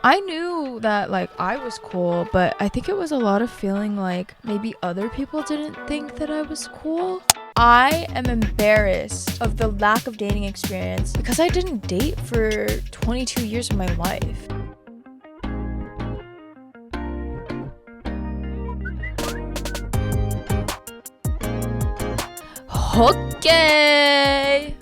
I knew that like I was cool, but I think it was a lot of feeling like maybe other people didn't think that I was cool. I am embarrassed of the lack of dating experience because I didn't date for 22 years of my life. Okay.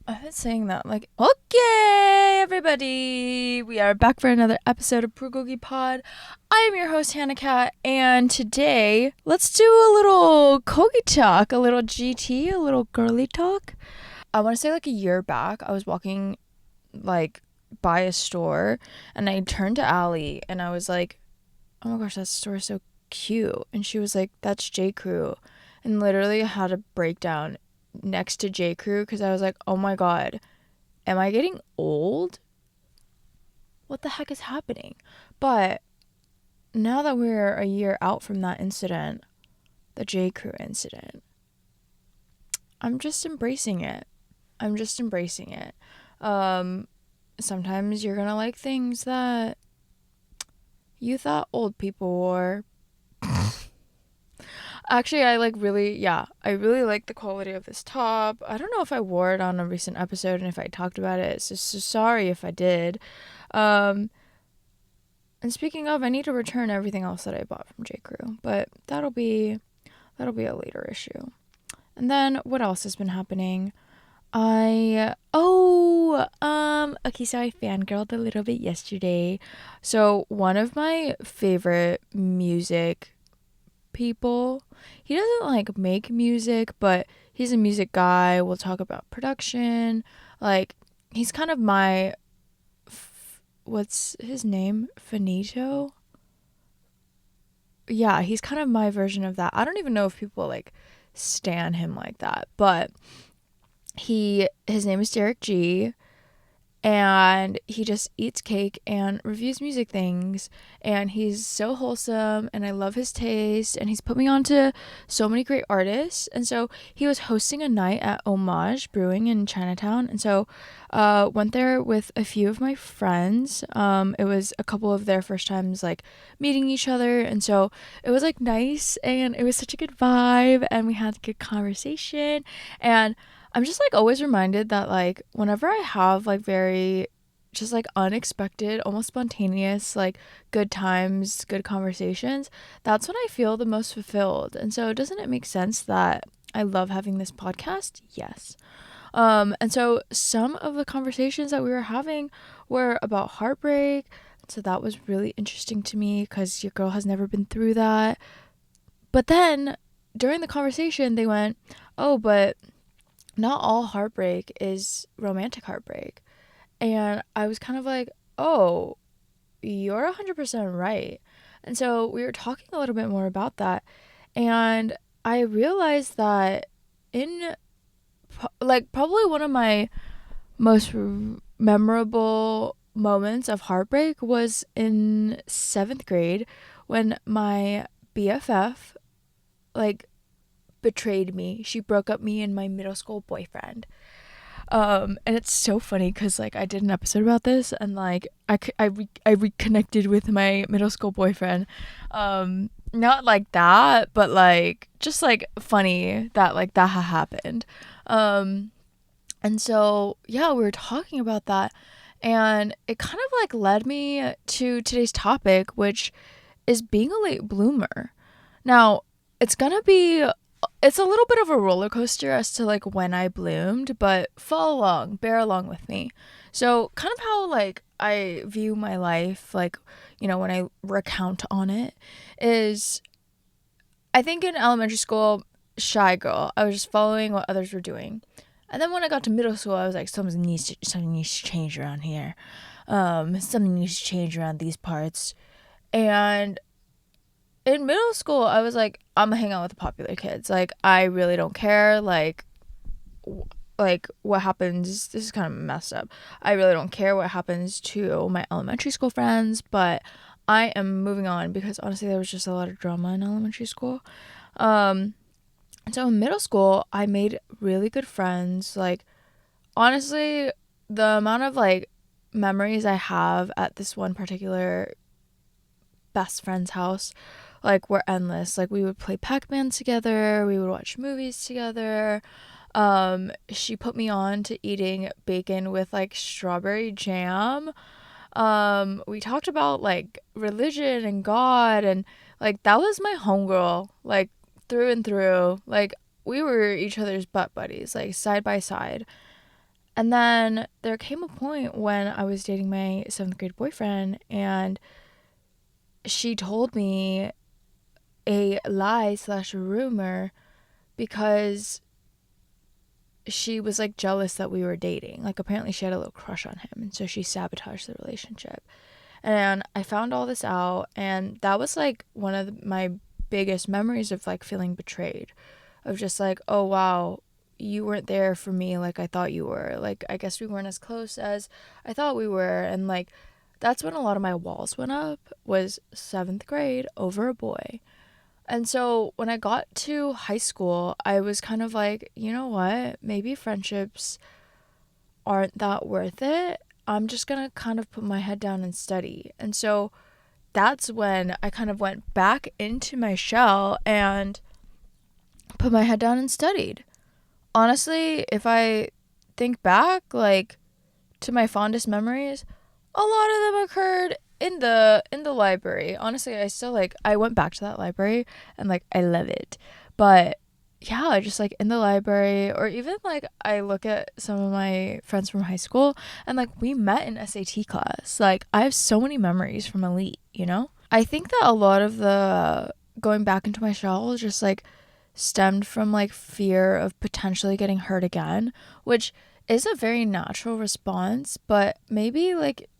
I've been saying that like, okay, everybody. We are back for another episode of BULGOGI Pod. I am your host, HANAKATT, and today, let's do a little Kogi talk, a little GT, a little girly talk. I want to say like a year back, I was walking like by a store, and I turned to Allie, and I was like, oh my gosh, that store is so cute. And she was like, that's J. Crew. And literally had a breakdown next to J. Crew because I was like, oh my god, am I getting old? What the heck is happening? But now that we're a year out from that incident, the J. Crew incident, I'm just embracing it. Sometimes you're gonna like things that you thought old people wore. Actually, I really like the quality of this top. I don't know if I wore it on a recent episode and if I talked about it, so sorry if I did. And speaking of, I need to return everything else that I bought from J. Crew, but that'll be a later issue. And then what else has been happening? Okay, so I fangirled a little bit yesterday. So one of my favorite music people, he doesn't like make music, but he's a music guy. We'll talk about production. Like, he's kind of my what's his name, Finito. Yeah, he's kind of my version of that. I don't even know if people like stan him like that, but his name is Derek G, and he just eats cake and reviews music things, and he's so wholesome, and I love his taste, and he's put me on to so many great artists. And so he was hosting a night at Homage Brewing in Chinatown, and so went there with a few of my friends. It was a couple of their first times like meeting each other, and so it was like nice, and it was such a good vibe, and we had a good conversation. And I'm just like always reminded that like whenever I have like very just like unexpected, almost spontaneous, like good times, good conversations, that's when I feel the most fulfilled. And so doesn't it make sense that I love having this podcast? Yes. And so some of the conversations that we were having were about heartbreak. So that was really interesting to me because your girl has never been through that. But then during the conversation, they went, oh, but not all heartbreak is romantic heartbreak. And I was kind of like, oh, you're 100% right. And so we were talking a little bit more about that. And I realized that in like probably one of my most memorable moments of heartbreak was in 7th grade when my BFF like betrayed me. She broke up me and my middle school boyfriend. And it's so funny because like I did an episode about this, and like I reconnected with my middle school boyfriend. Not like that, but like just like funny that like that happened. And so yeah, we were talking about that, and it kind of like led me to today's topic, which is being a late bloomer. Now, it's a little bit of a roller coaster as to like when I bloomed, but bear along with me. So kind of how like I view my life, like, you know, when I recount on it, is I think in elementary school, shy girl, I was just following what others were doing. And then when I got to middle school, I was like, something needs to change around here. Something needs to change around these parts. And in middle school, I was like, I'm gonna hang out with the popular kids. Like, I really don't care. Like what happens. This is kind of messed up. I really don't care what happens to my elementary school friends, but I am moving on because honestly, there was just a lot of drama in elementary school. And so in middle school, I made really good friends. Like, honestly, the amount of like memories I have at this one particular best friend's house, like, were endless. Like, we would play Pac-Man together, we would watch movies together. She put me on to eating bacon with like strawberry jam. We talked about like religion and God, and like that was my homegirl, like through and through. Like, we were each other's butt buddies, like side by side. And then there came a point when I was dating my 7th grade boyfriend, and she told me a lie slash rumor because she was like jealous that we were dating. Like, apparently she had a little crush on him, and so she sabotaged the relationship. And I found all this out, and that was like one of my biggest memories of like feeling betrayed, of just like, oh wow, you weren't there for me like I thought you were. Like, I guess we weren't as close as I thought we were. And like, that's when a lot of my walls went up, was 7th grade over a boy. And so when I got to high school, I was kind of like, you know what? Maybe friendships aren't that worth it. I'm just going to kind of put my head down and study. And so that's when I kind of went back into my shell and put my head down and studied. Honestly, if I think back, like, to my fondest memories, a lot of them occurred in the library. Honestly, I still like, I went back to that library and like I love it. But yeah, just like in the library, or even like I look at some of my friends from high school and like we met in SAT class. Like, I have so many memories from elite, you know? I think that a lot of the going back into my shell just like stemmed from like fear of potentially getting hurt again, which is a very natural response, but maybe like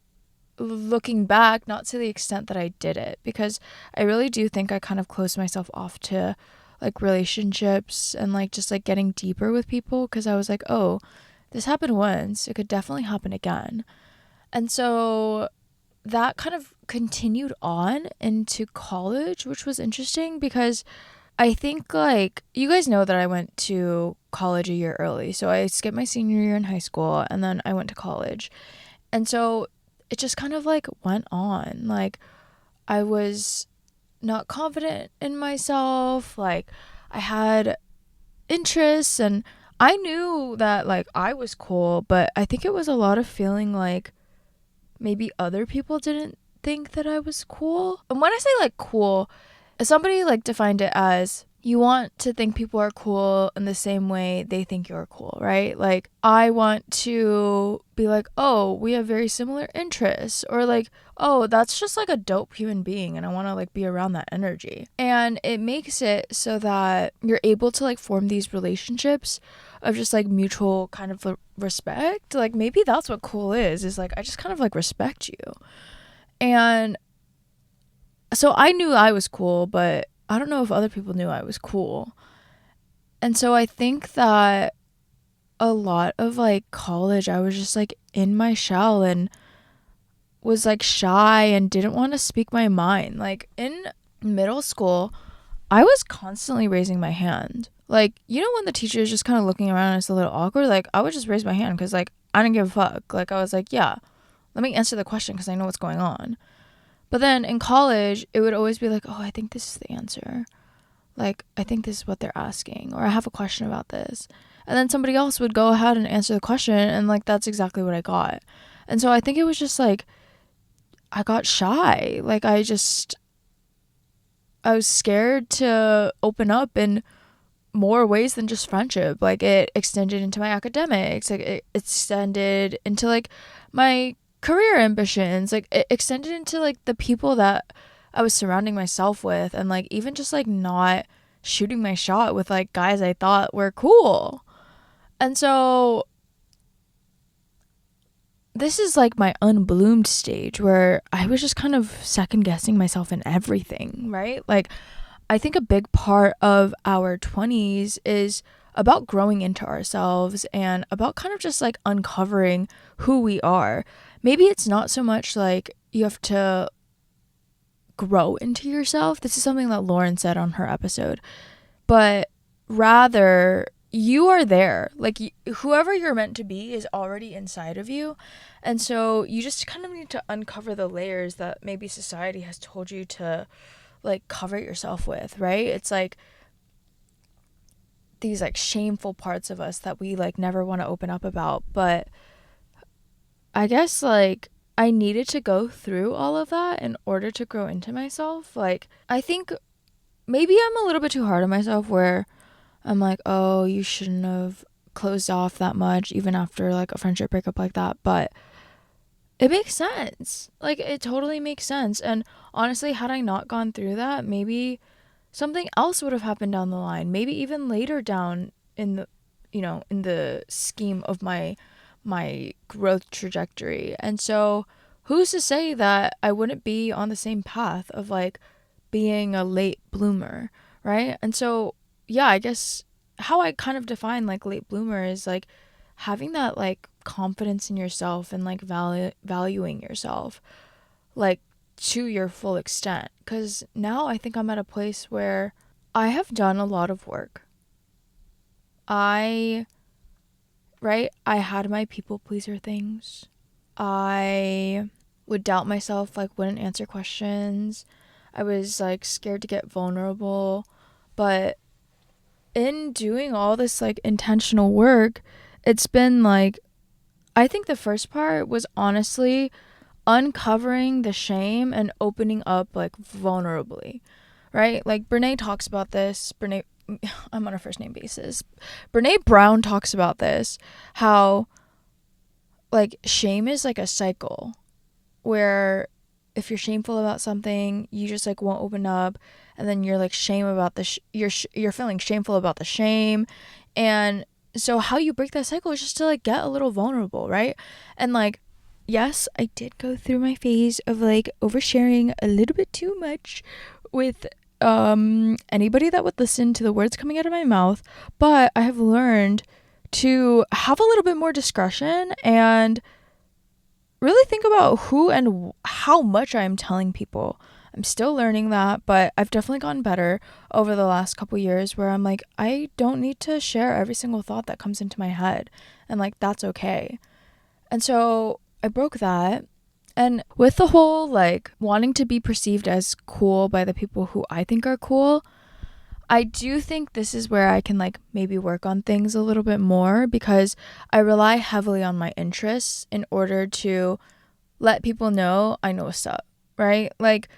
looking back, not to the extent that I did it, because I really do think I kind of closed myself off to like relationships and like just like getting deeper with people, because I was like, oh, this happened once, it could definitely happen again. And so that kind of continued on into college, which was interesting because I think, like, you guys know that I went to college a year early. So I skipped my senior year in high school and then I went to college. And so it just kind of like went on. Like, I was not confident in myself. Like, I had interests and I knew that like I was cool, but I think it was a lot of feeling like maybe other people didn't think that I was cool. And when I say like cool, somebody like defined it as you want to think people are cool in the same way they think you're cool, right? Like, I want to be like, oh, we have very similar interests, or like, oh, that's just like a dope human being and I want to like be around that energy. And it makes it so that you're able to like form these relationships of just like mutual kind of respect. Like, maybe that's what cool is like, I just kind of like respect you. And so I knew I was cool, but I don't know if other people knew I was cool. And so I think that a lot of like college, I was just like in my shell and was like shy and didn't want to speak my mind. Like, in middle school, I was constantly raising my hand. Like, you know, when the teacher is just kind of looking around and it's a little awkward, like, I would just raise my hand because like I didn't give a fuck. Like, I was like, yeah, let me answer the question because I know what's going on. But then in college, it would always be like, oh, I think this is the answer. Like, I think this is what they're asking, or I have a question about this. And then somebody else would go ahead and answer the question, and like, that's exactly what I got. And so I think it was just like, I got shy. Like, I was scared to open up in more ways than just friendship. Like, it extended into my academics. Like, it extended into like my career ambitions. Like, it extended into like the people that I was surrounding myself with, and like even just like not shooting my shot with like guys I thought were cool. And so this is like my unbloomed stage where I was just kind of second guessing myself in everything, right? Like, I think a big part of our 20s is about growing into ourselves and about kind of just like uncovering who we are. Maybe it's not so much like you have to grow into yourself. This is something that Lauren said on her episode. But rather, you are there. Like, whoever you're meant to be is already inside of you. And so you just kind of need to uncover the layers that maybe society has told you to, like, cover yourself with, right? It's like these, like, shameful parts of us that we, like, never want to open up about. But I guess, like, I needed to go through all of that in order to grow into myself. Like, I think maybe I'm a little bit too hard on myself, where I'm like, oh, you shouldn't have closed off that much even after, like, a friendship breakup like that. But it makes sense. Like, it totally makes sense. And honestly, had I not gone through that, maybe something else would have happened down the line. Maybe even later down in the, in the scheme of my growth trajectory. And so who's to say that I wouldn't be on the same path of, like, being a late bloomer, right? And so, yeah, I guess how I kind of define, like, late bloomer is, like, having that, like, confidence in yourself and, like, valuing yourself, like, to your full extent. Because now I think I'm at a place where I have done a lot of work. I had my people pleaser things. I would doubt myself, like, wouldn't answer questions. I was, like, scared to get vulnerable. But in doing all this, like, intentional work, it's been, like, I think the first part was honestly uncovering the shame and opening up, like, vulnerably, right? Like, Brene talks about this. I'm on a first name basis. Brene Brown talks about this, how, like, shame is like a cycle where if you're shameful about something, you just, like, won't open up, and then you're, like, shame about you're feeling shameful about the shame. And so how you break that cycle is just to, like, get a little vulnerable, right? And, like, yes, I did go through my phase of, like, oversharing a little bit too much with anybody that would listen to the words coming out of my mouth, but I have learned to have a little bit more discretion and really think about who and how much I'm telling people. I'm still learning that, but I've definitely gotten better over the last couple years, where I'm like, I don't need to share every single thought that comes into my head, and, like, that's okay. And so I broke that. And with the whole, like, wanting to be perceived as cool by the people who I think are cool, I do think this is where I can, like, maybe work on things a little bit more, because I rely heavily on my interests in order to let people know I know what's up, right? Like,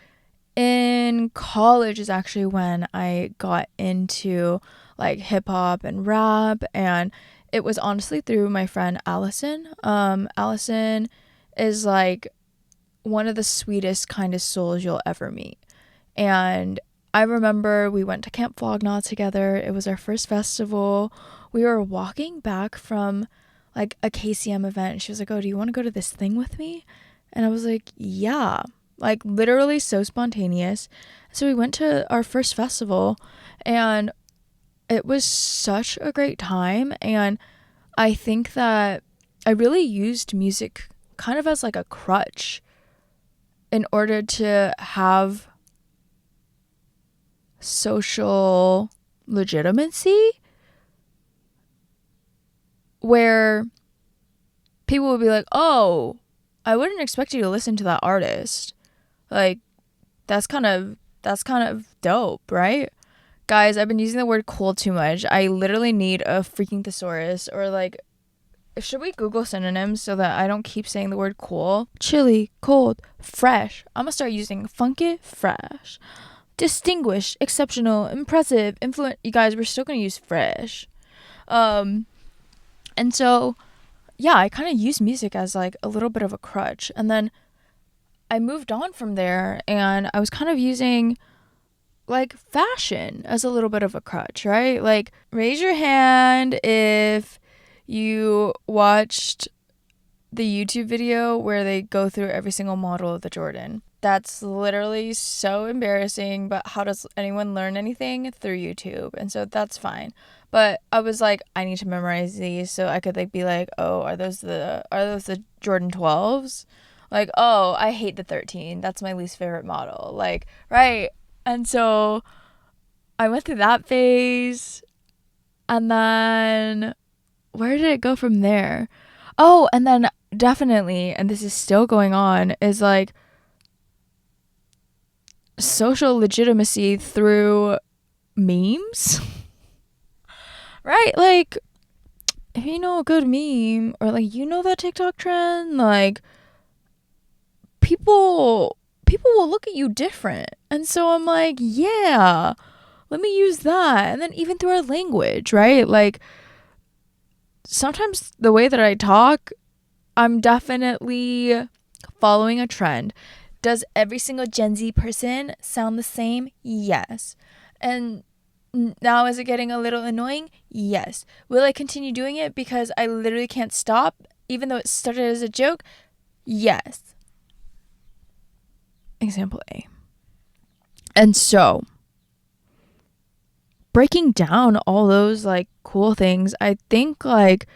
in college is actually when I got into, like, hip hop and rap, and it was honestly through my friend Allison. Allison is, like, one of the sweetest, kindest souls you'll ever meet. And I remember we went to Camp Flog Gnaw together. It was our first festival. We were walking back from, like, a KCM event, and she was like, oh, do you want to go to this thing with me? And I was like, yeah. Like, literally so spontaneous. So we went to our first festival, and it was such a great time. And I think that I really used music kind of as, like, a crutch in order to have social legitimacy, where people would be like, oh, I wouldn't expect you to listen to that artist. Like, that's kind of dope, right? Guys, I've been using the word cool too much. I literally need a freaking thesaurus, or, like, should we Google synonyms so that I don't keep saying the word cool? Chilly, cold, fresh. I'm gonna start using funky, fresh, distinguished, exceptional, impressive, influent. You guys, we're still gonna use fresh. And so, yeah, I kind of use music as, like, a little bit of a crutch. And then I moved on from there, and I was kind of using, like, fashion as a little bit of a crutch, right? Like, raise your hand if you watched the YouTube video where they go through every single model of the Jordan. That's literally so embarrassing, but how does anyone learn anything? Through YouTube. And so that's fine. But I was like, I need to memorize these so I could, like, be like, oh, are those the Jordan 12s? Like, oh, I hate the 13. That's my least favorite model. Like, right. And so I went through that phase. And then where did it go from there? Oh, and then definitely, and this is still going on, is like social legitimacy through memes. Right? Like, if you know a good meme, or like you know that TikTok trend, like people will look at you different. And so I'm like, yeah, let me use that. And then even through our language, right? Like sometimes the way that I talk, I'm definitely following a trend. Does every single Gen Z person sound the same? Yes. And now is it getting a little annoying? Yes. Will I continue doing it because I literally can't stop, even though it started as a joke? Yes. Example A. And so, breaking down all those like cool things, I think like,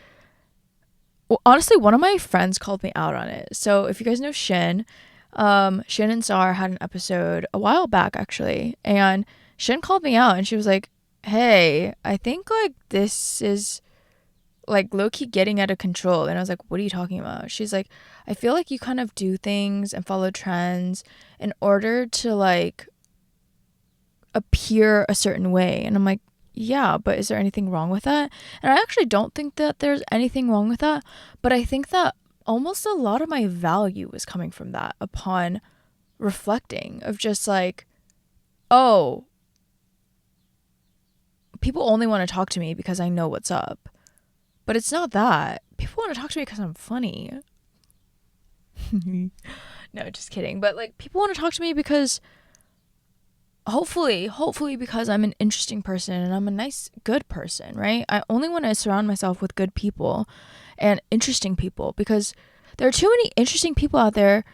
well, honestly, one of my friends called me out on it. So if you guys know Shin and Sar had an episode a while back actually, and Shin called me out and she was like, "Hey, I think like this is like low key getting out of control." And I was like, "What are you talking about?" She's like, "I feel like you kind of do things and follow trends in order to like appear a certain way." And I'm like, yeah, but is there anything wrong with that? And I actually don't think that there's anything wrong with that, but I think that almost a lot of my value is coming from that upon reflecting of just like, oh, people only want to talk to me because I know what's up. But it's not that. People want to talk to me because I'm funny. No, just kidding. But like people want to talk to me because hopefully because I'm an interesting person and I'm a nice, good person, right? I only want to surround myself with good people and interesting people because there are too many interesting people out there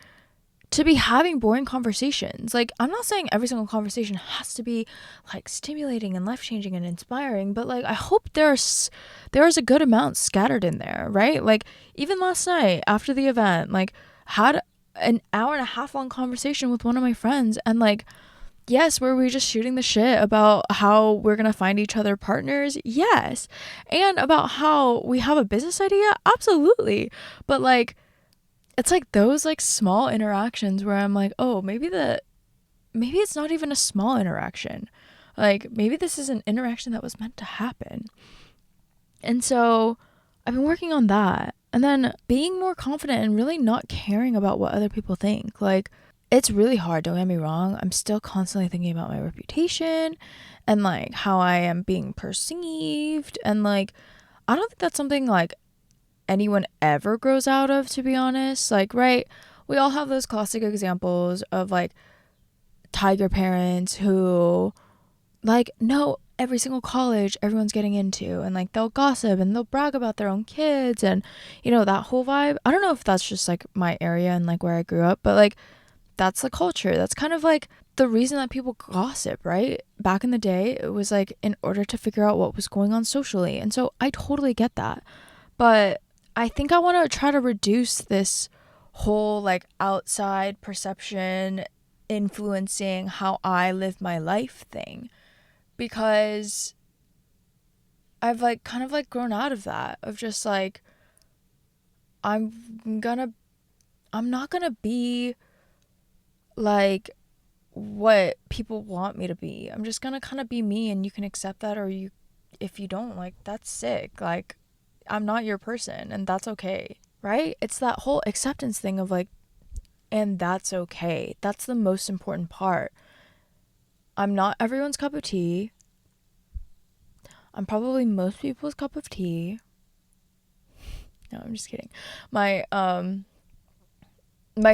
to be having boring conversations. Like, I'm not saying every single conversation has to be like stimulating and life-changing and inspiring, but like I hope there's a good amount scattered in there, right? Like even last night after the event, like had an hour and a half long conversation with one of my friends, and like, yes, were we just shooting the shit about how we're gonna find each other partners? Yes. And about how we have a business idea? Absolutely. But like, it's like those like small interactions where I'm like, oh, maybe it's not even a small interaction. Like maybe this is an interaction that was meant to happen. And so I've been working on that. And then being more confident and really not caring about what other people think. Like, it's really hard, don't get me wrong. I'm still constantly thinking about my reputation and like how I am being perceived. And like, I don't think that's something like anyone ever grows out of, to be honest. Like, right, we all have those classic examples of like tiger parents who like know every single college everyone's getting into, and like they'll gossip and they'll brag about their own kids, and you know, that whole vibe. I don't know if that's just like my area and like where I grew up, but like that's the culture. That's kind of like the reason that people gossip, right? Back in the day, it was like in order to figure out what was going on socially. And so I totally get that. But I think I want to try to reduce this whole like outside perception influencing how I live my life thing, because I've like kind of like grown out of that, of just like I'm gonna I'm not gonna be like what people want me to be. I'm just gonna kind of be me, and you can accept that, or you, if you don't, like, that's sick. Like, I'm not your person, and that's okay, right? It's that whole acceptance thing of like, and that's okay. That's the most important part. I'm not everyone's cup of tea. I'm probably most people's cup of tea. No, I'm just kidding. My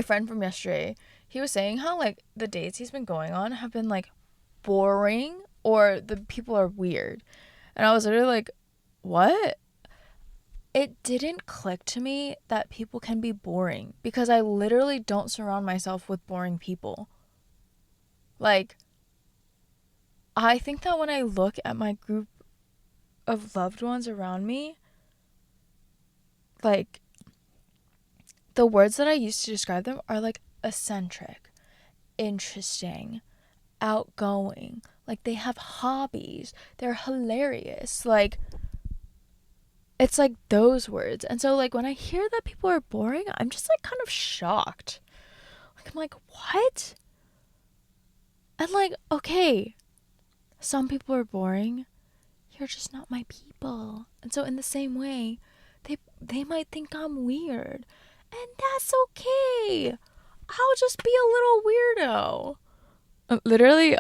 friend from yesterday, he was saying how like the dates he's been going on have been like boring, or the people are weird. And I was literally like, what? It didn't click to me that people can be boring, because I literally don't surround myself with boring people. Like, I think that when I look at my group of loved ones around me, like, the words that I use to describe them are like eccentric, interesting, outgoing. Like, they have hobbies. They're hilarious. Like, it's like those words. And so like when I hear that people are boring, I'm just like kind of shocked. Like I'm like, what? And like, okay, some people are boring. You're just not my people. And so in the same way, they might think I'm weird. And that's okay. I'll just be a little weirdo. Literally,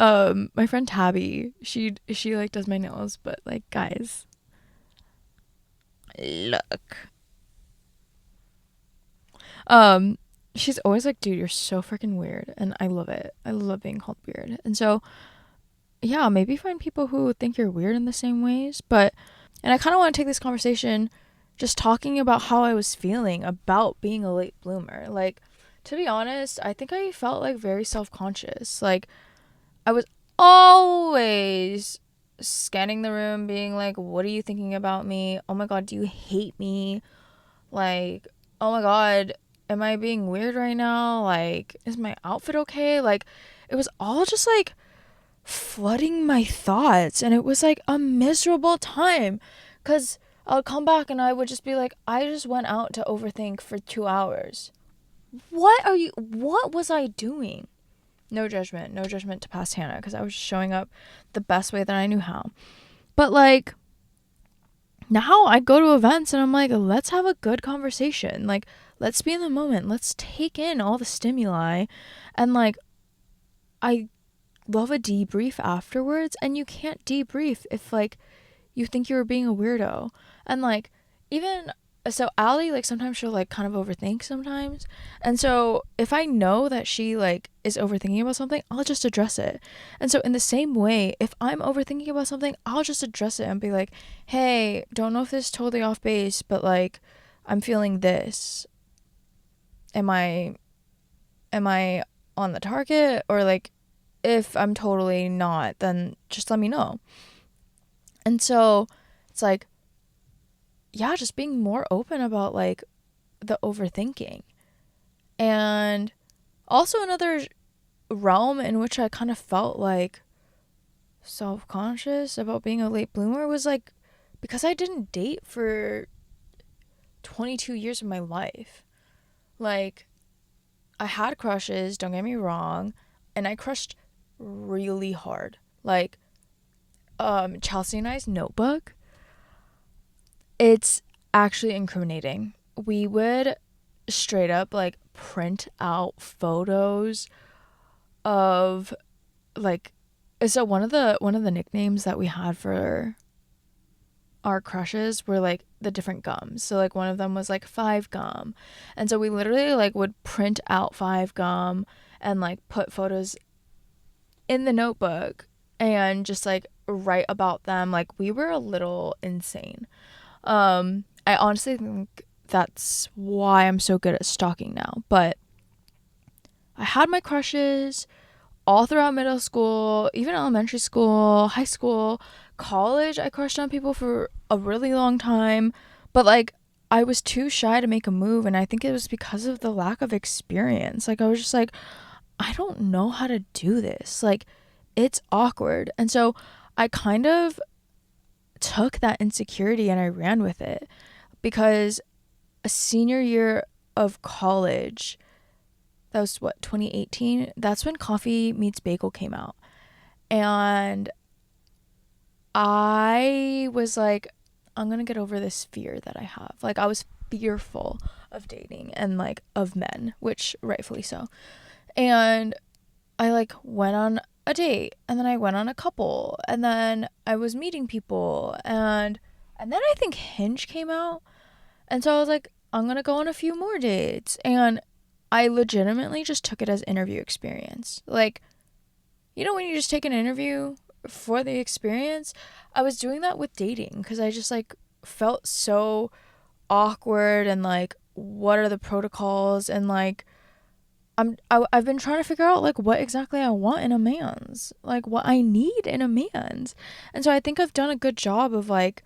my friend Tabby, she like does my nails, but like, guys, look. She's always like, dude, you're so freaking weird, and I love it. I love being called weird. And so, yeah, maybe find people who think you're weird in the same ways. But, and I kind of want to take this conversation just talking about how I was feeling about being a late bloomer. Like, to be honest, I think I felt like very self-conscious. Like, I was always scanning the room, being like, what are you thinking about me? Oh my God, do you hate me? Like, oh my God, am I being weird right now? Like, is my outfit okay? Like, it was all just like flooding my thoughts, and it was like a miserable time because I'll come back and I would just be like, I just went out to overthink for 2 hours. What was I doing? No judgment to past Hannah, because I was showing up the best way that I knew how. But like, now I go to events and I'm like, let's have a good conversation. Like, let's be in the moment. Let's take in all the stimuli. And like, I love a debrief afterwards, and you can't debrief if like you think you were being a weirdo. And like, even so, Allie, like, sometimes she'll like kind of overthink sometimes, and so if I know that she like is overthinking about something, I'll just address it. And so in the same way, if I'm overthinking about something, I'll just address it and be like, hey, don't know if this is totally off base, but like, I'm feeling this. Am I on the target? Or like, if I'm totally not, then just let me know. And so it's like, yeah, just being more open about like the overthinking. And also another realm in which I kind of felt like self-conscious about being a late bloomer was like because I didn't date for 22 years of my life. Like, I had crushes, don't get me wrong, and I crushed really hard. Like, Chelsea and I's notebook, it's actually incriminating. We would straight up like print out photos of like, so one of the nicknames that we had for our crushes were like the different gums. So like one of them was like 5 gum. And so we literally like would print out 5 gum and like put photos in the notebook and just like write about them. Like, we were a little insane. I honestly think that's why I'm so good at stalking now. But I had my crushes all throughout middle school, even elementary school, high school, college. I crushed on people for a really long time, but like, I was too shy to make a move, and I think it was because of the lack of experience. Like, I was just like, I don't know how to do this. Like, it's awkward. And so I kind of took that insecurity and I ran with it, because a senior year of college, that was what, 2018, that's when Coffee Meets Bagel came out. And I was like, I'm gonna get over this fear that I have. Like, I was fearful of dating and like of men, which rightfully so. And I like went on a date, and then I went on a couple, and then I was meeting people, and then I think Hinge came out. And so I was like, I'm gonna go on a few more dates. And I legitimately just took it as interview experience. Like, you know, when you just take an interview for the experience, I was doing that with dating, because I just like felt so awkward, and like, what are the protocols, and like, I've been trying to figure out like what exactly I want in a man's, like what I need in a man's. And so I think I've done a good job of like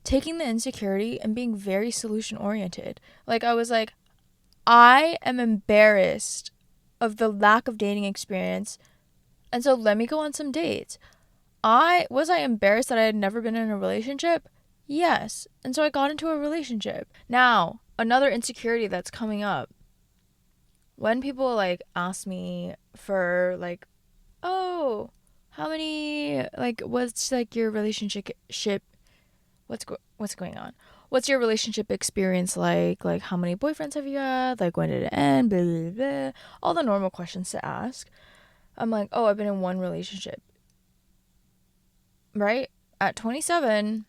taking the insecurity and being very solution oriented. Like, I was like, I am embarrassed of the lack of dating experience, and so let me go on some dates. I was embarrassed that I had never been in a relationship? Yes. And so I got into a relationship. Now, another insecurity that's coming up. When people like ask me for like, oh, how many like what's like your relationship what's going on? What's your relationship experience like? Like how many boyfriends have you had? Like when did it end? Blah, blah, blah. All the normal questions to ask. I'm like, "Oh, I've been in one relationship." Right? At 27,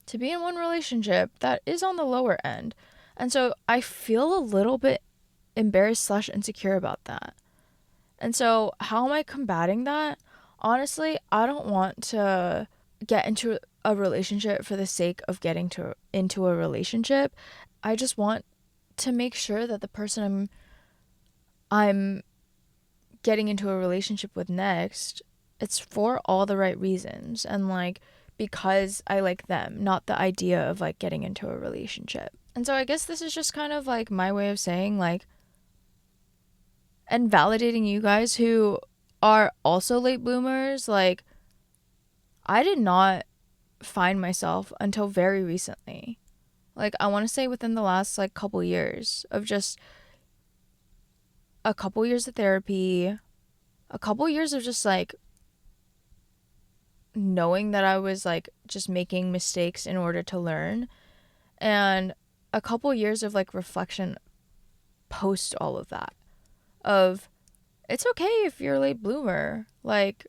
to be in one relationship, that is on the lower end. And so I feel a little bit embarrassed slash insecure about that. And so how am I combating that? Honestly, I don't want to get into a relationship for the sake of getting into a relationship. I just want to make sure that the person I'm getting into a relationship with next, it's for all the right reasons and like because I like them, not the idea of like getting into a relationship. And so I guess this is just kind of like my way of saying like and validating you guys who are also late bloomers. Like I did not find myself until very recently. Like I want to say within the last like couple years of just a couple years of therapy, a couple years of just like knowing that I was like just making mistakes in order to learn, and a couple years of like reflection post all of that of it's okay if you're a late bloomer. Like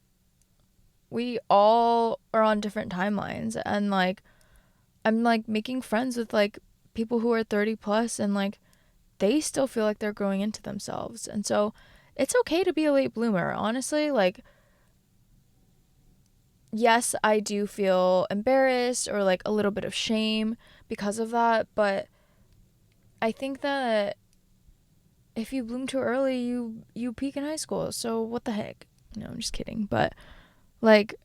we all are on different timelines, and like I'm like making friends with like people who are 30 plus and like they still feel like they're growing into themselves. And so it's okay to be a late bloomer. Honestly, like yes, I do feel embarrassed or like a little bit of shame because of that, but I think that if you bloom too early, you peak in high school. So what the heck? No, I'm just kidding. But like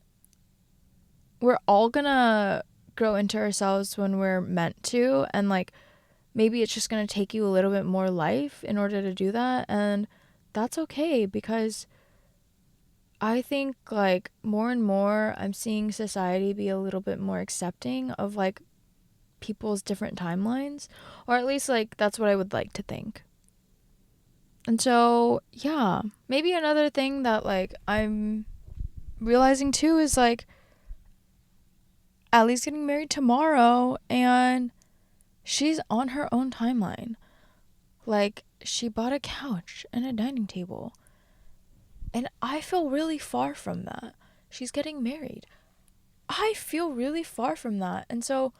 we're all gonna grow into ourselves when we're meant to, and like maybe it's just gonna take you a little bit more life in order to do that, and that's okay because I think like more and more I'm seeing society be a little bit more accepting of like people's different timelines, or at least like that's what I would like to think. And so, yeah, maybe another thing that like I'm realizing too is like Allie's getting married tomorrow and she's on her own timeline. Like she bought a couch and a dining table. And I feel really far from that. She's getting married. I feel really far from that. And so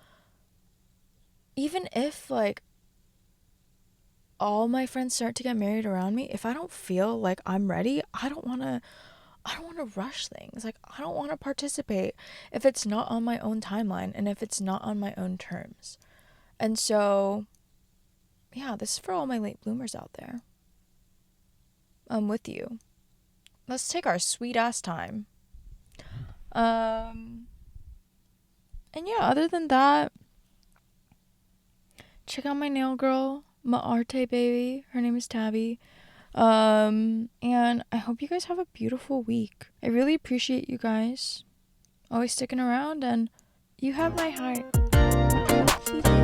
even if like all my friends start to get married around me, if I don't feel like I'm ready, I don't want to rush things. Like I don't want to participate if it's not on my own timeline and if it's not on my own terms. And so yeah, this is for all my late bloomers out there. I'm with you. Let's take our sweet ass time. And yeah, other than that, check out my nail girl, my arte baby. Her name is Tabby. And I hope you guys have a beautiful week. I really appreciate you guys always sticking around, and you have my heart.